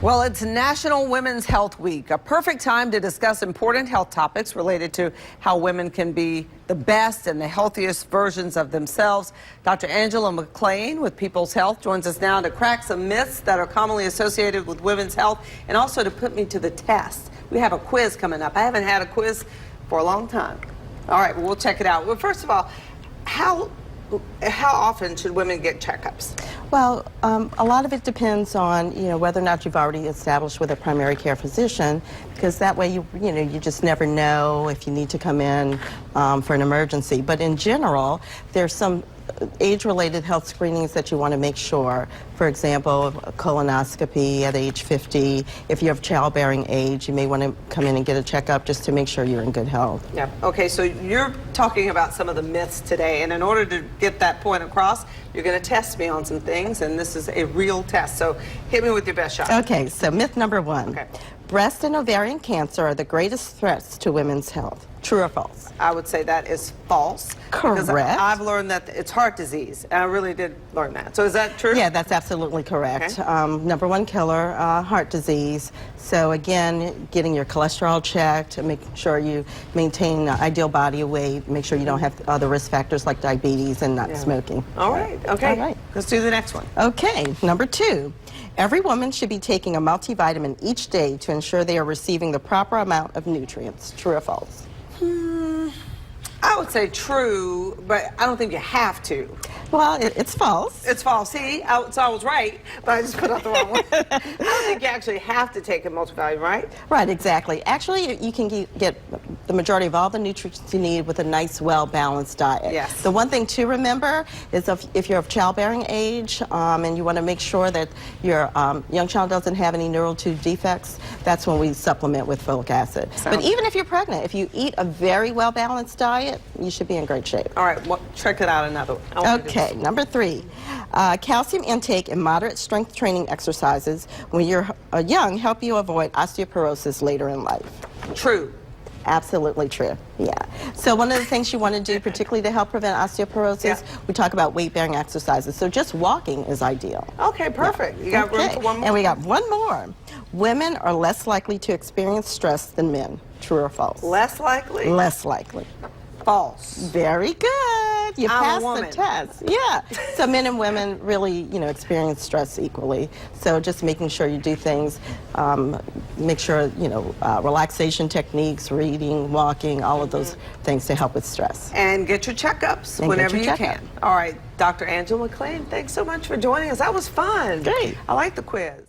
Well, it's National Women's Health Week, a perfect time to discuss important health topics related to how women can be the best and the healthiest versions of themselves. Dr. Angela McLean with People's Health joins us now to crack some myths that are commonly associated with women's health and also to put me to the test. We have a quiz coming up. I haven't had a quiz for a long time. All right, well, we'll check it out. Well, first of all, how often should women get checkups? Well, a lot of it depends on, whether or not you've already established with a primary care physician, because that way you just never know if you need to come in for an emergency. But in general, there's some age-related health screenings that you want to make sure. For example, a colonoscopy at age 50. If you have childbearing age, you may want to come in and get a checkup just to make sure you're in good health. Yeah. Okay, so you're talking about some of the myths today, and in order to get that point across, you're going to test me on some things, and this is a real test. So hit me with your best shot. Okay, so myth number one. Okay. Breast and ovarian cancer are the greatest threats to women's health. True or false? I would say that is false. Correct. Because I've learned that it's heart disease. I really did learn that. So is that true? Yeah, that's absolutely correct. Okay. Number one killer, heart disease. So again, getting your cholesterol checked, make sure you maintain ideal body weight, make sure you don't have other risk factors like diabetes and not smoking. All right. Okay. All right. Let's do the next one. Okay. Number two. Every woman should be taking a multivitamin each day to ensure they are receiving the proper amount of nutrients. True or false? I would say true, but I don't think you have to. Well, it's false. It's false. See, so I was right, but I just put out the wrong one. I don't think you actually have to take a multivitamin, right? Right, exactly. Actually, you can get the majority of all the nutrients you need with a nice, well-balanced diet. Yes. The one thing to remember is if you're of childbearing age and you want to make sure that your young child doesn't have any neural tube defects, that's when we supplement with folic acid. But even if you're pregnant, if you eat a very well-balanced diet, you should be in great shape. All right, well, check it out another one. Okay, number three. Calcium intake and moderate strength training exercises when you're young help you avoid osteoporosis later in life. True. Absolutely true. Yeah. So one of the things you want to do, particularly to help prevent osteoporosis, we talk about weight-bearing exercises. So just walking is ideal. Okay, perfect. Yeah. You got room for one more? And we got one more. Women are less likely to experience stress than men. True or false? Less likely? Less likely. False. Very good. You passed the test. Yeah. So men and women really, experience stress equally. So just making sure you do things, make sure, relaxation techniques, reading, walking, all of those things to help with stress. And get your checkups whenever you can. All right, Dr. Angela McLean, thanks so much for joining us. That was fun. Great. I like the quiz.